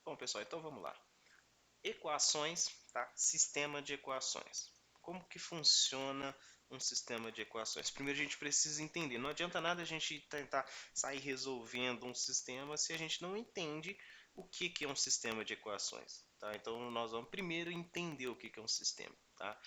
Bom, pessoal, então vamos lá. Equações, tá? Sistema de equações. Como que funciona um sistema de equações? Primeiro a gente precisa entender. Não adianta nada a gente tentar sair resolvendo um sistema se a gente não entende o que que é um sistema de equações, tá? Então nós vamos primeiro entender o que que é um sistema, tá?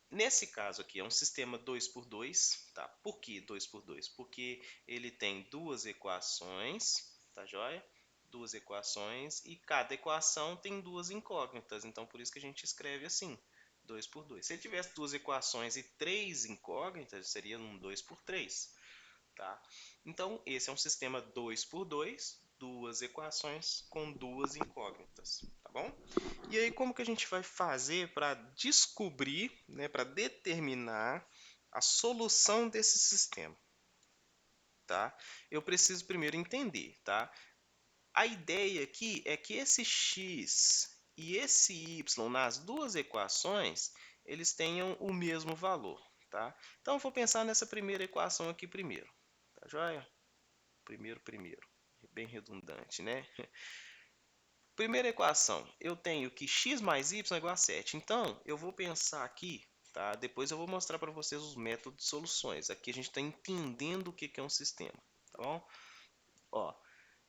Nesse caso aqui é um sistema 2 por 2, tá? Por que 2 por 2? Porque ele tem duas equações, tá joia? Duas equações e cada equação tem duas incógnitas, então por isso que a gente escreve assim, 2 por 2. Se ele tivesse duas equações e três incógnitas, seria um 2 por 3, tá? Então esse é um sistema 2 por 2, duas equações com duas incógnitas, tá bom? E aí como que a gente vai fazer para descobrir, né, para determinar a solução desse sistema, tá? Eu preciso primeiro entender, tá? A ideia aqui é que esse x e esse y nas duas equações, eles tenham o mesmo valor, tá? Então eu vou pensar nessa primeira equação aqui primeiro, tá joia? Primeiro, bem redundante, né? Primeira equação, eu tenho que x mais y é igual a 7. Então, eu vou pensar aqui, tá? Depois eu vou mostrar para vocês os métodos de soluções. Aqui a gente está entendendo o que é um sistema, tá bom? Ó,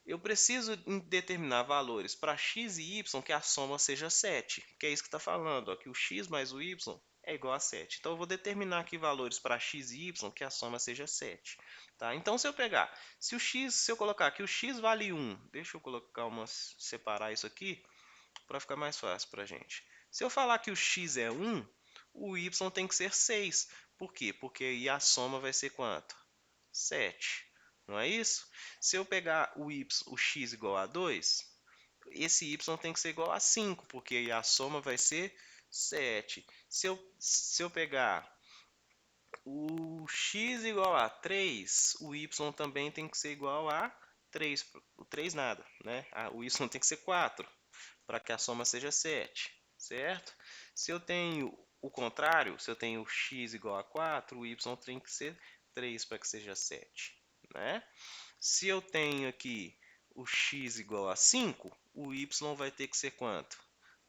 eu preciso determinar valores para x e y que a soma seja 7, que é isso que está falando, ó, que o x mais o y é igual a 7. Então, eu vou determinar aqui valores para x e y que a soma seja 7. Tá? Então, se eu colocar que o x vale 1, deixa eu colocar separar isso aqui para ficar mais fácil para a gente. Se eu falar que o x é 1, o y tem que ser 6. Por quê? Porque aí a soma vai ser quanto? 7. Não é isso? Se eu pegar o x igual a 2, esse y tem que ser igual a 5, porque aí a soma vai ser 7. Se eu pegar o x igual a 3, o y também tem que ser igual a 3. O 3 nada, né? O y tem que ser 4 para que a soma seja 7, certo? Se eu tenho o contrário, se eu tenho x igual a 4, o y tem que ser 3 para que seja 7, né? Se eu tenho aqui o x igual a 5, o y vai ter que ser quanto?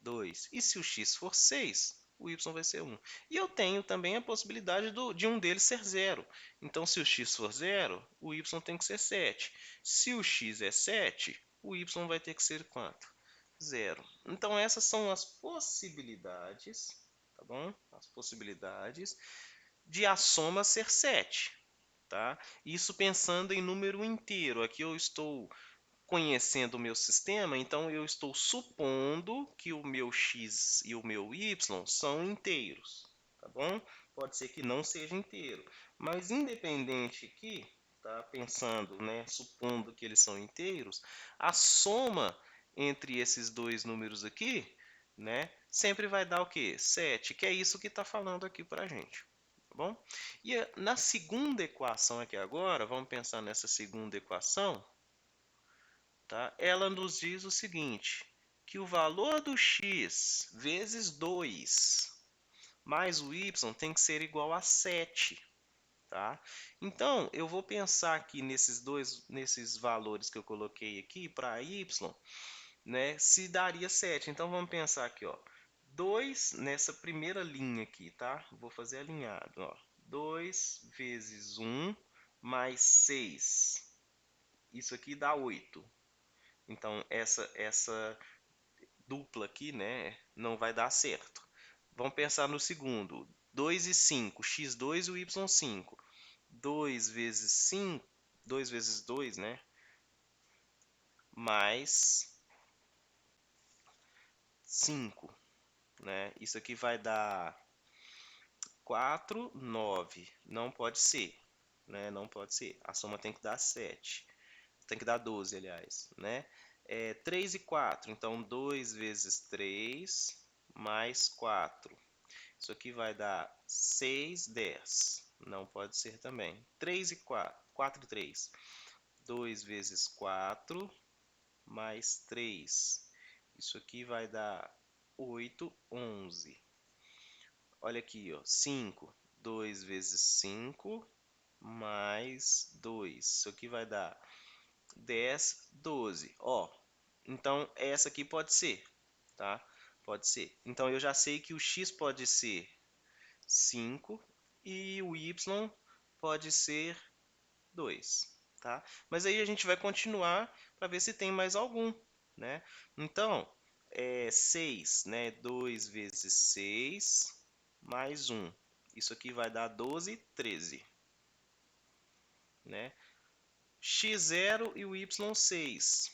2. E se o x for 6, o y vai ser 1. E eu tenho também a possibilidade de um deles ser 0. Então, se o x for 0, o y tem que ser 7. Se o x é 7, o y vai ter que ser quanto? 0. Então, essas são as possibilidades, tá bom? As possibilidades de a soma ser 7, tá? Isso pensando em número inteiro. Aqui eu estou conhecendo o meu sistema, então eu estou supondo que o meu x e o meu y são inteiros, tá bom? Pode ser que não seja inteiro, mas independente aqui, tá? Pensando, né, supondo que eles são inteiros, a soma entre esses dois números aqui, né, sempre vai dar o quê? 7, que é isso que está falando aqui para a gente, tá bom? E na segunda equação aqui agora, vamos pensar nessa segunda equação, tá? Ela nos diz o seguinte, que o valor do x vezes 2 mais o y tem que ser igual a 7. Tá? Então, eu vou pensar aqui nesses valores que eu coloquei aqui para y, né, se daria 7. Então, vamos pensar aqui, ó, 2 nessa primeira linha aqui, tá? Vou fazer alinhado, ó. 2 vezes 1 mais 6. Isso aqui dá 8. Então, essa dupla aqui, né, não vai dar certo. Vamos pensar no segundo. 2 e 5, x2 e o y5. 2 vezes 5, 2 vezes 2, né, mais 5, né? Isso aqui vai dar 4, 9. Não pode ser, né? Não pode ser. A soma tem que dar 7. Tem que dar 12, aliás, né? 3 e 4, então 2 vezes 3 mais 4. Isso aqui vai dar 6, 10. Não pode ser também. 3 e 4, 4 e 3. 2 vezes 4 mais 3. Isso aqui vai dar 8, 11. Olha aqui, ó, 5. 2 vezes 5 mais 2. Isso aqui vai dar 10, 12. Ó, Então, essa aqui pode ser, tá? Pode ser. Então, eu já sei que o x pode ser 5 e o y pode ser 2, tá? Mas aí a gente vai continuar para ver se tem mais algum, né? Então, 6, né? 2 vezes 6 mais 1. Isso aqui vai dar 12, 13, né? x0 e o y6.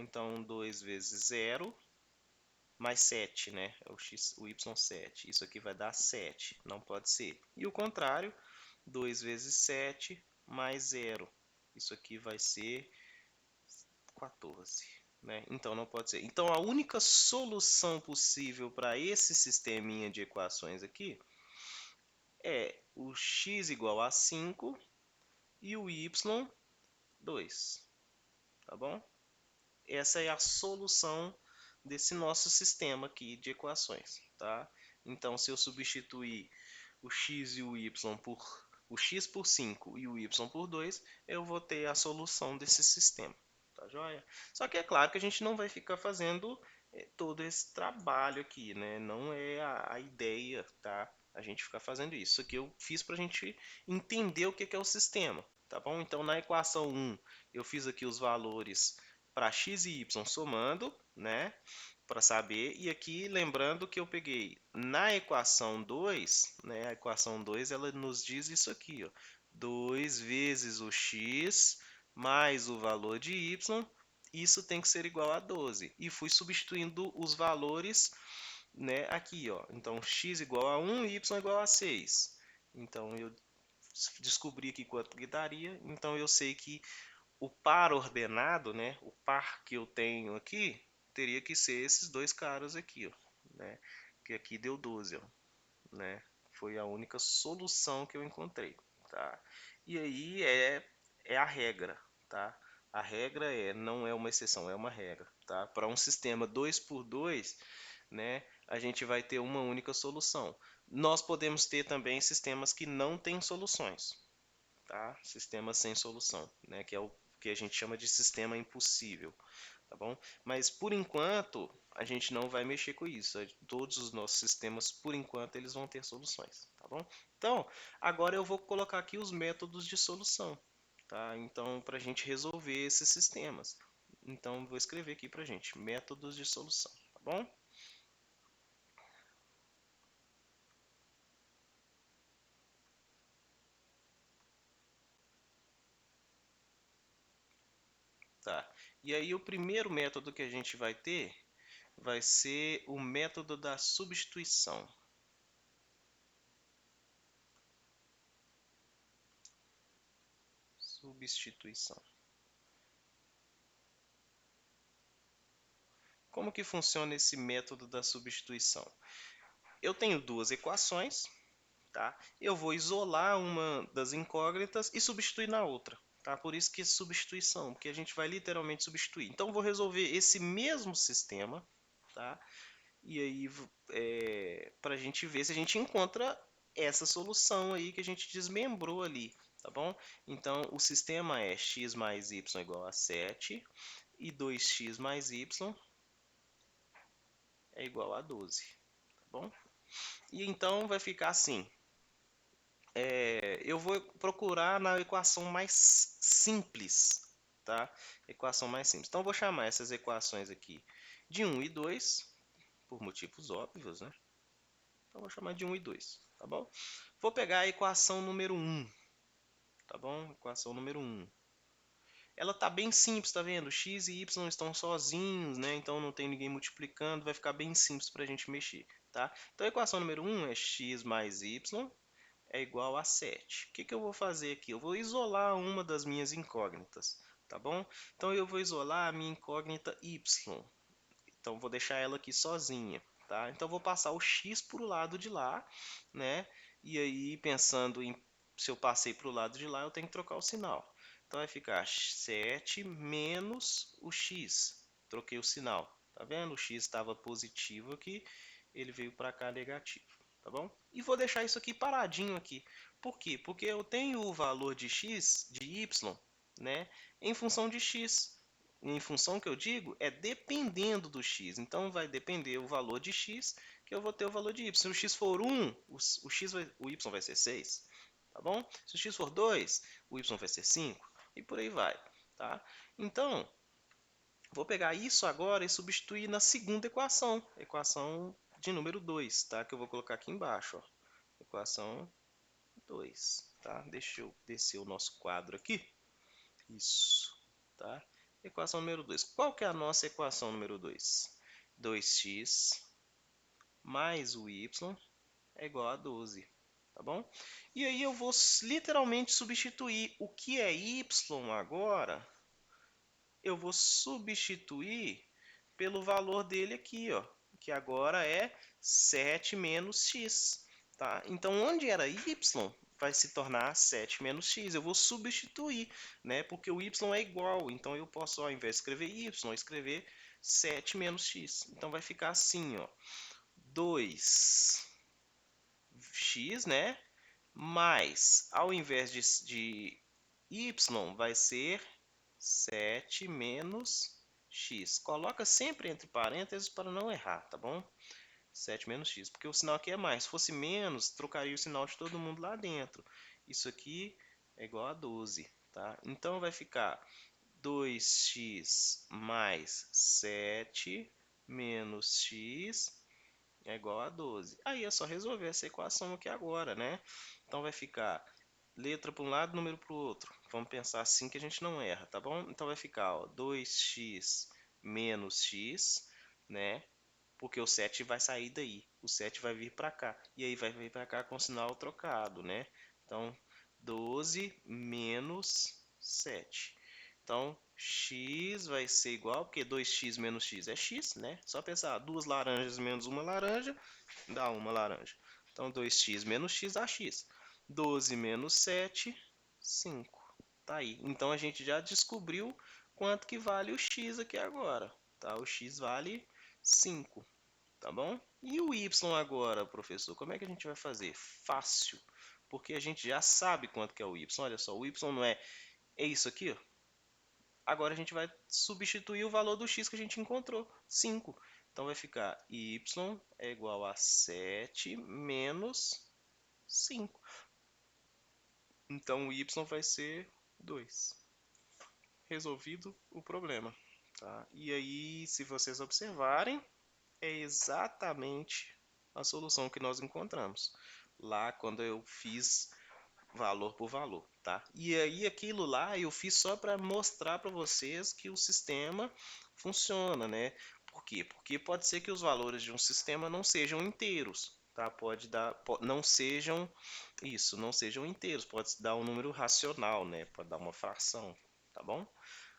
Então, 2 vezes 0 mais 7, né? O y7. Isso aqui vai dar 7. Não pode ser. E o contrário, 2 vezes 7 mais 0. Isso aqui vai ser 14. Né? Então, não pode ser. Então, a única solução possível para esse sisteminha de equações aqui é o x igual a 5 e o y 2. Tá bom? Essa é a solução desse nosso sistema aqui de equações, tá? Então, se eu substituir o x e o y por o x por 5 e o y por 2, eu vou ter a solução desse sistema, tá joia? Só que é claro que a gente não vai ficar fazendo todo esse trabalho aqui, né? Não é a ideia, tá? A gente ficar fazendo isso. Isso aqui eu fiz para a gente entender o que é o sistema, tá bom? Então, na equação 1, eu fiz aqui os valores para x e y somando, né? Para saber. E aqui, lembrando que eu peguei na equação 2, né? A equação 2, ela nos diz isso aqui, ó. 2 vezes o x mais o valor de y, isso tem que ser igual a 12. E fui substituindo os valores, né, aqui, ó. Então, x igual a 1, y igual a 6. Então, eu descobri aqui quanto que daria. Então, eu sei que o par ordenado, né, o par que eu tenho aqui, teria que ser esses dois caras aqui, ó, né, que aqui deu 12, ó, né, foi a única solução que eu encontrei, tá? E aí é a regra, tá? A regra não é uma exceção, é uma regra, tá? Para um sistema 2 por 2, né, a gente vai ter uma única solução. Nós podemos ter também sistemas que não têm soluções, tá? Sistema sem solução, né? Que é o que a gente chama de sistema impossível, tá bom? Mas por enquanto a gente não vai mexer com isso. Todos os nossos sistemas, por enquanto, eles vão ter soluções, tá bom? Então, agora eu vou colocar aqui os métodos de solução, tá? Então, para a gente resolver esses sistemas. Então, vou escrever aqui para a gente métodos de solução, tá bom? Tá. E aí o primeiro método que a gente vai ter vai ser o método da substituição. Substituição. Como que funciona esse método da substituição? Eu tenho duas equações, tá? Eu vou isolar uma das incógnitas e substituir na outra, tá? Por isso que é substituição, porque a gente vai literalmente substituir. Então, eu vou resolver esse mesmo sistema, tá? E aí, para a gente ver se a gente encontra essa solução aí que a gente desmembrou ali, tá bom? Então, o sistema é x mais y igual a 7 e 2x mais y é igual a 12, tá bom? E então vai ficar assim. Eu vou procurar na equação mais simples, tá? Equação mais simples. Então, eu vou chamar essas equações aqui de 1 e 2, por motivos óbvios, né? Então, eu vou chamar de 1 e 2, tá bom? Vou pegar a equação número 1, tá bom? Equação número 1. Ela tá bem simples, tá vendo? X e Y estão sozinhos, né? Então não tem ninguém multiplicando, vai ficar bem simples para a gente mexer, tá? Então a equação número 1 é x mais y é igual a 7. O que que eu vou fazer aqui? Eu vou isolar uma das minhas incógnitas, tá bom? Então eu vou isolar a minha incógnita y. Então vou deixar ela aqui sozinha, tá? Então vou passar o x para o lado de lá, né? E aí pensando em se eu passei para o lado de lá, eu tenho que trocar o sinal. Então vai ficar 7 menos o x. Troquei o sinal. Tá vendo? O x estava positivo aqui, ele veio para cá negativo, tá bom? E vou deixar isso aqui paradinho aqui. Por quê? Porque eu tenho o valor de x, de y, né, em função de x. em função que eu digo é dependendo do x. Então vai depender o valor de x que eu vou ter o valor de y. Se o x for 1, o y vai ser 6. Tá bom? Se o x for 2, o y vai ser 5. E por aí vai. Tá? Então, vou pegar isso agora e substituir na segunda equação. Equação de número 2. Tá? Que eu vou colocar aqui embaixo. Ó. Equação 2. Tá? Deixa eu descer o nosso quadro aqui. Isso. Tá? Equação número 2. Qual que é a nossa equação número 2? 2x mais o y é igual a 12. Tá bom? E aí eu vou literalmente substituir o que é y agora. Eu vou substituir pelo valor dele aqui, ó, que agora é 7 menos x. Tá? Então, onde era y, vai se tornar 7 menos x. Eu vou substituir, né? Porque o y é igual. Então, eu posso, ao invés de escrever y, escrever 7 menos x. Então, vai ficar assim, ó. 2x, né? Mais, ao invés de y, vai ser 7 menos x. Coloca sempre entre parênteses para não errar, tá bom? 7 menos x, porque o sinal aqui é mais. Se fosse menos, trocaria o sinal de todo mundo lá dentro. Isso aqui é igual a 12, tá? Então vai ficar 2x mais 7 menos x é igual a 12. Aí é só resolver essa equação aqui agora, né? Então vai ficar letra para um lado, número para o outro. Vamos pensar assim que a gente não erra, tá bom? Então vai ficar, ó, 2x menos x, né? Porque o 7 vai sair daí. O 7 vai vir para cá. E aí vai vir para cá com o sinal trocado, né? Então, 12 menos 7. Então, x vai ser igual, porque 2x menos x é x, né? Só pensar, duas laranjas menos uma laranja, dá uma laranja. Então, 2x menos x dá x. 12 menos 7, 5. Tá aí. Então, a gente já descobriu quanto que vale o x aqui agora. Tá? O x vale 5. Tá bom? E o y agora, professor? Como é que a gente vai fazer? Fácil. Porque a gente já sabe quanto que é o y. Olha só, o y não é isso aqui, ó. Agora a gente vai substituir o valor do x que a gente encontrou, 5. Então vai ficar y é igual a 7 menos 5. Então o y vai ser 2. Resolvido o problema. Tá? E aí, se vocês observarem, é exatamente a solução que nós encontramos. Lá quando eu fiz valor por valor, tá? E aí aquilo lá eu fiz só para mostrar para vocês que o sistema funciona, né? Por quê? Porque pode ser que os valores de um sistema não sejam inteiros, tá? Não sejam isso, não sejam inteiros, pode dar um número racional, né? Pode dar uma fração, tá bom?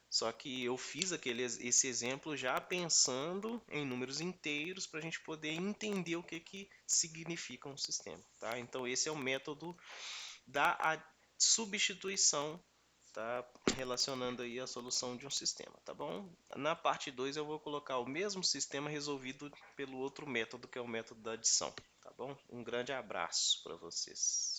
Só que eu fiz esse exemplo já pensando em números inteiros para a gente poder entender o que significa um sistema, tá? Então esse é o método da substituição, tá? Relacionando aí a solução de um sistema, tá bom? Na parte 2 eu vou colocar o mesmo sistema resolvido pelo outro método, que é o método da adição, tá bom? Um grande abraço para vocês.